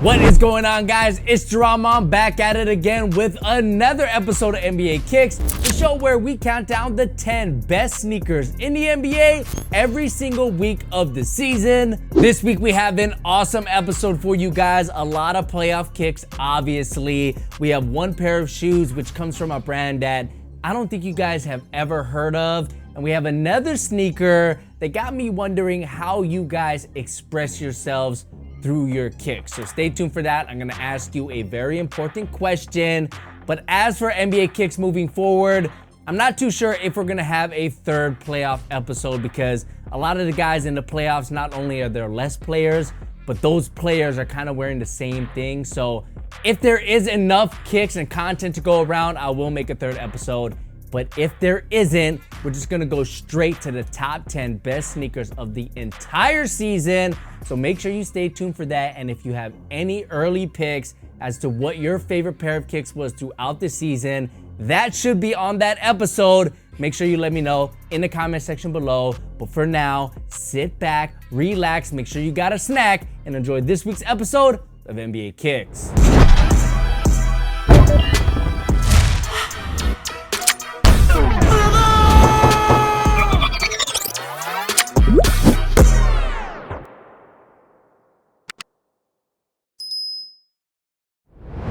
What is going on, guys? It's Jerome. I'm back at it again with another episode of NBA Kicks, the show where we count down the 10 best sneakers in the NBA every single week of the season. This week we have an awesome episode for you guys. A lot of playoff kicks, obviously. We have one pair of shoes which comes from a brand that I don't think you guys have ever heard of. And we have another sneaker that got me wondering how you guys express yourselves through your kicks. So stay tuned for that. I'm gonna ask you a very important question. But as for NBA Kicks moving forward, I'm not too sure if we're gonna have a third playoff episode because a lot of the guys in the playoffs, not only are there less players, but those players are kind of wearing the same thing. So if there is enough kicks and content to go around, I will make a third episode. But if there isn't, we're just gonna go straight to the top 10 best sneakers of the entire season. So make sure you stay tuned for that. And if you have any early picks as to what your favorite pair of kicks was throughout the season, that should be on that episode. Make sure you let me know in the comment section below. But for now, sit back, relax, make sure you got a snack, and enjoy this week's episode of NBA Kicks.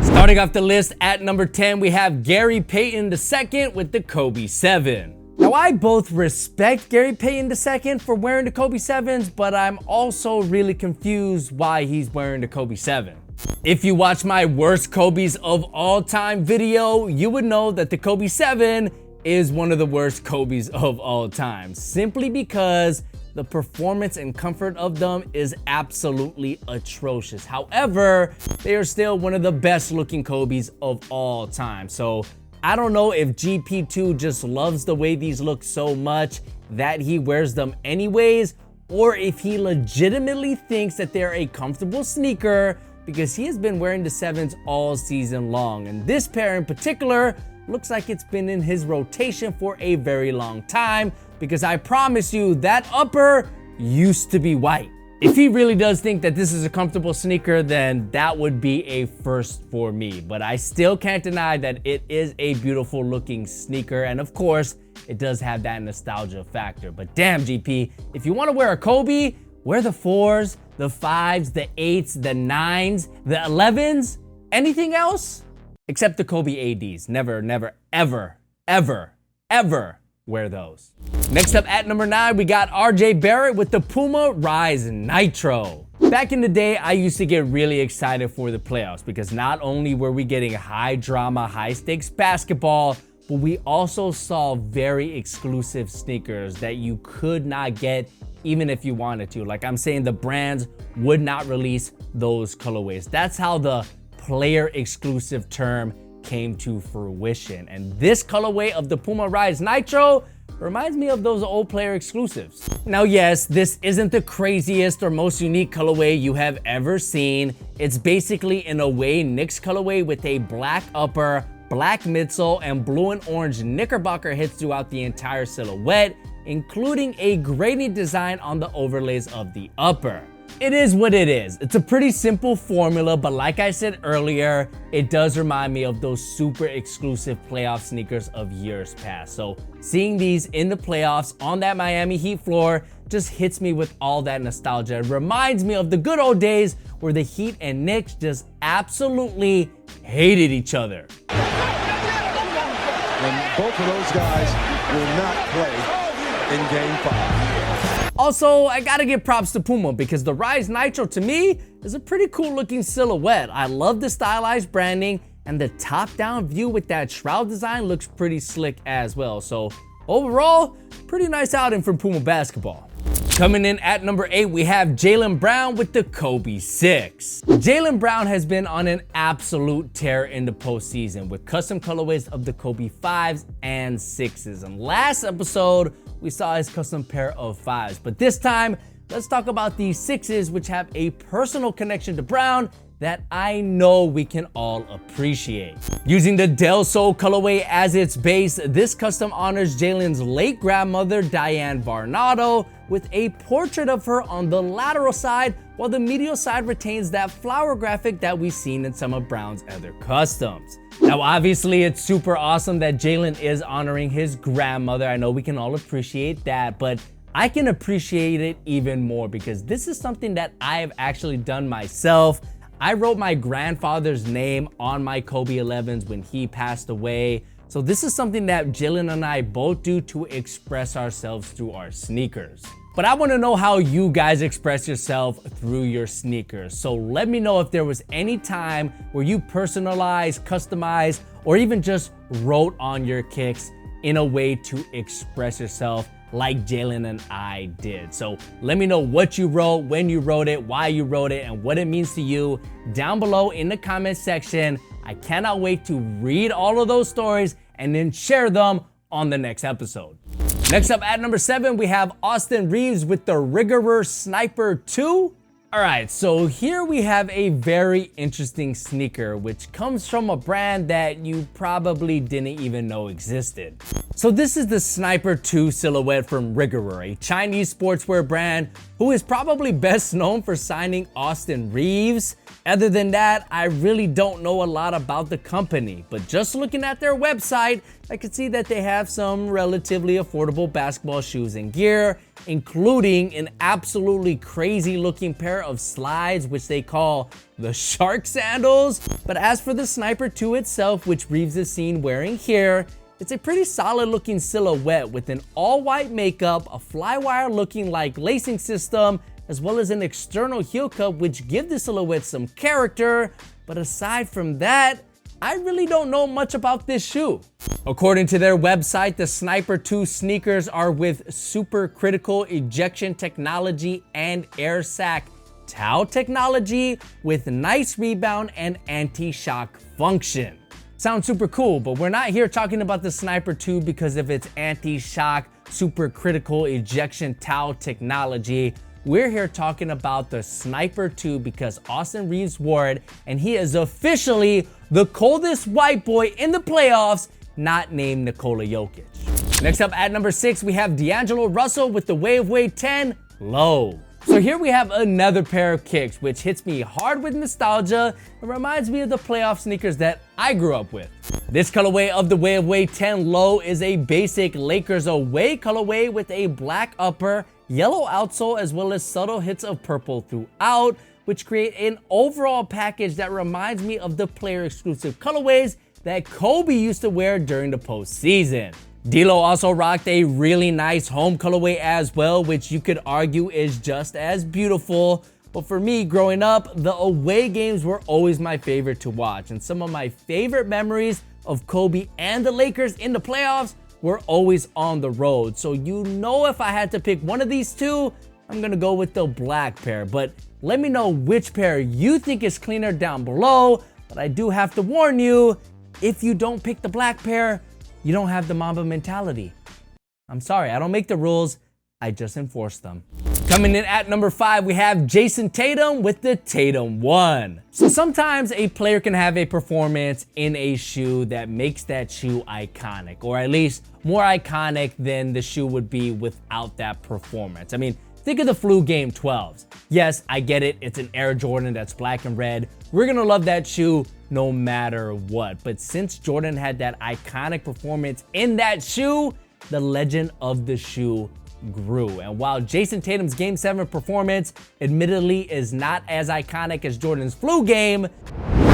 Starting off the list at number 10, we have Gary Payton II with the Kobe 7. Now, I both respect Gary Payton II for wearing the Kobe 7s, but I'm also really confused why he's wearing the Kobe 7. If you watch my worst Kobe's of all time video, you would know that the Kobe 7 is one of the worst Kobe's of all time, simply because the performance and comfort of them is absolutely atrocious. However, they are still one of the best looking Kobe's of all time. So I don't know if GP2 just loves the way these look so much that he wears them anyways, or if he legitimately thinks that they're a comfortable sneaker because he has been wearing the 7s all season long. And this pair in particular looks like it's been in his rotation for a very long time, because I promise you that upper used to be white. If he really does think that this is a comfortable sneaker, then that would be a first for me. But I still can't deny that it is a beautiful looking sneaker. And of course, it does have that nostalgia factor. But damn, GP, if you want to wear a Kobe, wear the 4s, the 5s, the 8s, the 9s, the 11s, anything else except the Kobe ADs. Never, never, ever, ever, ever wear those. Next up at number 9, we got RJ Barrett with the Puma Rise Nitro. Back in the day, I used to get really excited for the playoffs because not only were we getting high drama, high stakes basketball, but we also saw very exclusive sneakers that you could not get even if you wanted to. Like I'm saying, the brands would not release those colorways. That's how the player exclusive term came to fruition. And this colorway of the Puma Rise Nitro reminds me of those old player exclusives. Now, yes, this isn't the craziest or most unique colorway you have ever seen. It's basically in a way Knicks colorway with a black upper, black midsole, and blue and orange knickerbocker hits throughout the entire silhouette, including a gradient design on the overlays of the upper. It is what it is. It's a pretty simple formula, but like I said earlier, it does remind me of those super exclusive playoff sneakers of years past. So seeing these in the playoffs on that Miami Heat floor just hits me with all that nostalgia. It reminds me of the good old days where the Heat and Knicks just absolutely hated each other. And both of those guys will not play in Game 5. Also, I gotta give props to Puma because the Rise Nitro to me is a pretty cool looking silhouette. I love the stylized branding, and the top down view with that shroud design looks pretty slick as well. So overall, pretty nice outing from Puma basketball. Coming in at number 8, we have Jaylen Brown with the Kobe 6. Jaylen Brown has been on an absolute tear in the postseason with custom colorways of the Kobe 5s and 6s. And last episode, we saw his custom pair of 5s. But this time, let's talk about these 6s, which have a personal connection to Brown that I know we can all appreciate. Using the Del Sol colorway as its base, this custom honors Jaylen's late grandmother, Diane Varnado, with a portrait of her on the lateral side, while the medial side retains that flower graphic that we've seen in some of Brown's other customs. Now, obviously, it's super awesome that Jaylen is honoring his grandmother. I know we can all appreciate that, but I can appreciate it even more because this is something that I have actually done myself. I wrote my grandfather's name on my Kobe 11s when he passed away. So this is something that Jaylen and I both do to express ourselves through our sneakers. But I want to know how you guys express yourself through your sneakers. So let me know if there was any time where you personalized, customized, or even just wrote on your kicks in a way to express yourself like Jaylen and I did. So let me know what you wrote, when you wrote it, why you wrote it, and what it means to you down below in the comment section. I cannot wait to read all of those stories and then share them on the next episode. Next up at number 7, we have Austin Reaves with the Rigorary Sniper 2. All right, so here we have a very interesting sneaker, which comes from a brand that you probably didn't even know existed. So this is the Sniper 2 silhouette from Rigorary, a Chinese sportswear brand who is probably best known for signing Austin Reaves. Other than that, I really don't know a lot about the company, but just looking at their website, I could see that they have some relatively affordable basketball shoes and gear, including an absolutely crazy looking pair of slides, which they call the shark sandals. But as for the Sniper 2 itself, which Reaves is seen wearing here, it's a pretty solid looking silhouette with an all white makeup, a flywire looking like lacing system, as well as an external heel cup, which give the silhouette some character. But aside from that, I really don't know much about this shoe. According to their website, the Sniper 2 sneakers are with supercritical ejection technology and air sac towel technology with nice rebound and anti-shock function. Sounds super cool, but we're not here talking about the Sniper 2 because of its anti-shock supercritical ejection towel technology. We're here talking about the Sniper 2 because Austin Reaves wore it, and he is officially the coldest white boy in the playoffs, not named Nikola Jokic. Next up at number 6, we have DAngelo Russell with the Wave 10 Low. So here we have another pair of kicks, which hits me hard with nostalgia and reminds me of the playoff sneakers that I grew up with. This colorway of the Wave 10 Low is a basic Lakers away colorway with a black upper, yellow outsole, as well as subtle hits of purple throughout, which create an overall package that reminds me of the player exclusive colorways that Kobe used to wear during the postseason. D'Lo also rocked a really nice home colorway as well, which you could argue is just as beautiful. But for me, growing up, the away games were always my favorite to watch, and some of my favorite memories of Kobe and the Lakers in the playoffs were always on the road. So you know, if I had to pick one of these two, I'm gonna go with the black pair. But let me know which pair you think is cleaner down below. But I do have to warn you, if you don't pick the black pair, you don't have the Mamba mentality. I'm sorry, I don't make the rules, I just enforce them. Coming in at number 5, we have Jayson Tatum with the Tatum 1. So sometimes a player can have a performance in a shoe that makes that shoe iconic, or at least more iconic than the shoe would be without that performance. I mean, think of the flu game 12s. Yes, I get it, it's an Air Jordan that's black and red. We're gonna love that shoe no matter what. But since Jordan had that iconic performance in that shoe, the legend of the shoe grew. And while Jayson Tatum's Game 7 performance admittedly is not as iconic as Jordan's flu game,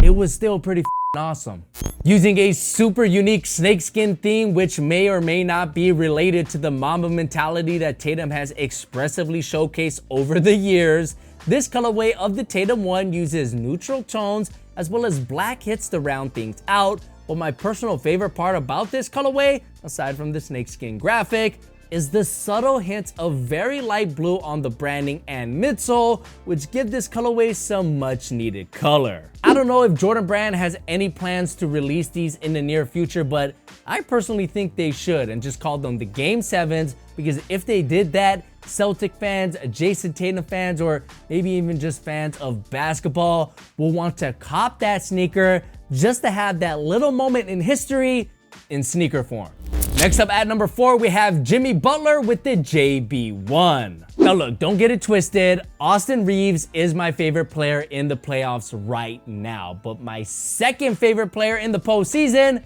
it was still pretty awesome. Using a super unique snakeskin theme, which may or may not be related to the Mamba mentality that Tatum has expressively showcased over the years, this colorway of the Tatum 1 uses neutral tones as well as black hits to round things out. But my personal favorite part about this colorway, aside from the snakeskin graphic, is the subtle hints of very light blue on the branding and midsole, which give this colorway some much needed color. I don't know if Jordan Brand has any plans to release these in the near future, but I personally think they should and just call them the Game 7s, because if they did that, Celtic fans, Jayson Tatum fans, or maybe even just fans of basketball will want to cop that sneaker just to have that little moment in history in sneaker form. Next up at number 4, we have Jimmy Butler with the JB1. Now look, don't get it twisted. Austin Reeves is my favorite player in the playoffs right now, but my second favorite player in the postseason,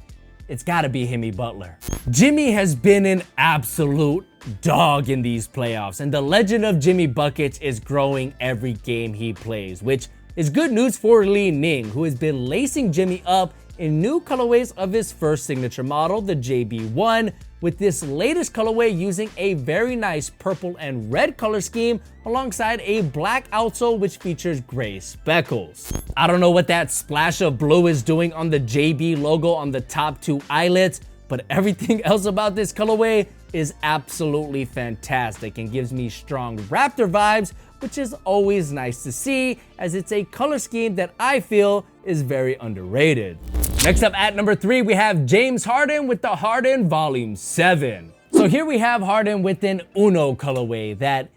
it's gotta be Jimmy Butler. Jimmy has been an absolute dog in these playoffs, and the legend of Jimmy Buckets is growing every game he plays, which is good news for Li Ning, who has been lacing Jimmy up in new colorways of his first signature model, the JB1, with this latest colorway using a very nice purple and red color scheme alongside a black outsole which features gray speckles. I don't know what that splash of blue is doing on the JB logo on the top 2 eyelets, but everything else about this colorway is absolutely fantastic and gives me strong Raptor vibes, which is always nice to see, as it's a color scheme that I feel is very underrated. Next up at number 3, we have James Harden with the Harden Volume 7. So here we have Harden with an Uno colorway that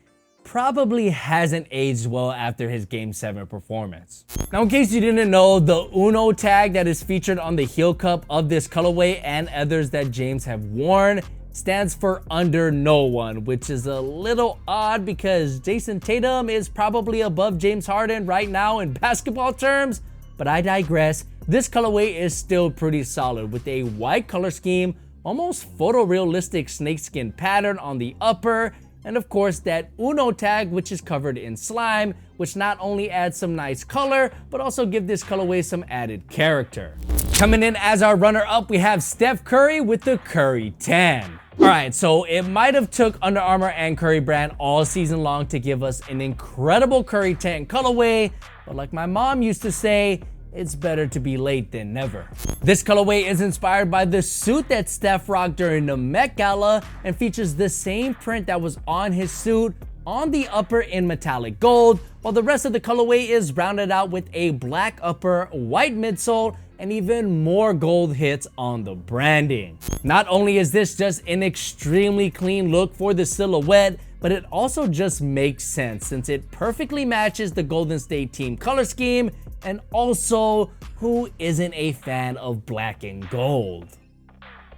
probably hasn't aged well after his Game 7 performance. Now, in case you didn't know, the Uno tag that is featured on the heel cup of this colorway and others that James have worn stands for under no one, which is a little odd because Jayson Tatum is probably above James Harden right now in basketball terms, but I digress. This colorway is still pretty solid with a white color scheme, almost photorealistic snakeskin pattern on the upper, and of course that Uno tag which is covered in slime, which not only adds some nice color, but also give this colorway some added character. Coming in as our runner-up, we have Steph Curry with the Curry 10. Alright, so it might have took Under Armour and Curry brand all season long to give us an incredible Curry 10 colorway, but like my mom used to say, it's better to be late than never. This colorway is inspired by the suit that Steph rocked during the Met Gala and features the same print that was on his suit on the upper in metallic gold, while the rest of the colorway is rounded out with a black upper, white midsole, and even more gold hits on the branding. Not only is this just an extremely clean look for the silhouette, but it also just makes sense since it perfectly matches the Golden State team color scheme, and also, who isn't a fan of black and gold?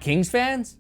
Kings fans?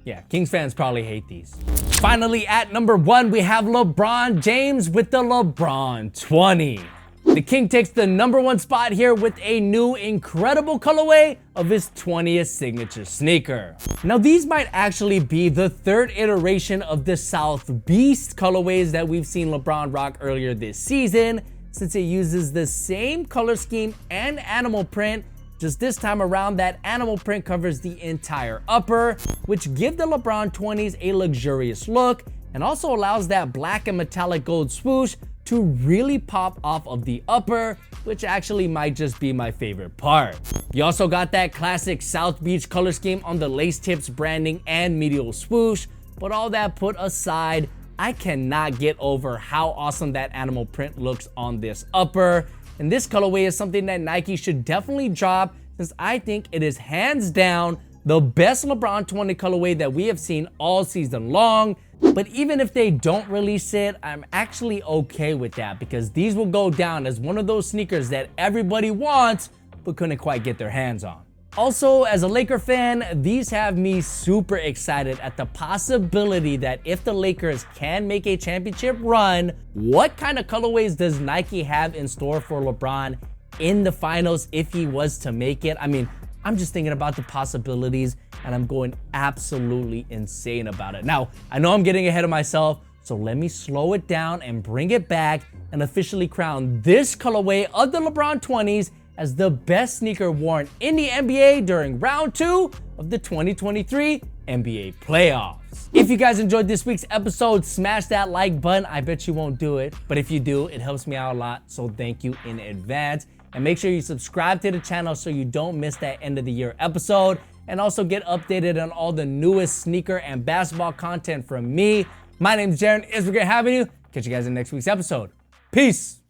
Yeah, Kings fans probably hate these. Finally, at number 1, we have LeBron James with the LeBron 20. The King takes the number 1 spot here with a new incredible colorway of his 20th signature sneaker. Now these might actually be the 3rd iteration of the South Beast colorways that we've seen LeBron rock earlier this season, since it uses the same color scheme and animal print. Just this time around, that animal print covers the entire upper, which give the LeBron 20s a luxurious look and also allows that black and metallic gold swoosh to really pop off of the upper, which actually might just be my favorite part. You also got that classic South Beach color scheme on the lace tips, branding, and medial swoosh, but all that put aside, I cannot get over how awesome that animal print looks on this upper. And this colorway is something that Nike should definitely drop, since I think it is hands down the best LeBron 20 colorway that we have seen all season long. But even if they don't release it, I'm actually okay with that, because these will go down as one of those sneakers that everybody wants but couldn't quite get their hands on. Also, as a Laker fan, these have me super excited at the possibility that if the Lakers can make a championship run, what kind of colorways does Nike have in store for LeBron in the finals if he was to make it? I mean, I'm just thinking about the possibilities and I'm going absolutely insane about it. Now, I know I'm getting ahead of myself, so let me slow it down and bring it back and officially crown this colorway of the LeBron 20s as the best sneaker worn in the NBA during round 2 of the 2023 NBA playoffs. If you guys enjoyed this week's episode, smash that like button. I bet you won't do it, but if you do, it helps me out a lot, so thank you in advance. And make sure you subscribe to the channel so you don't miss that end of the year episode, and also get updated on all the newest sneaker and basketball content from me. My name is Jaron. It's been great having you. Catch you guys in next week's episode. Peace.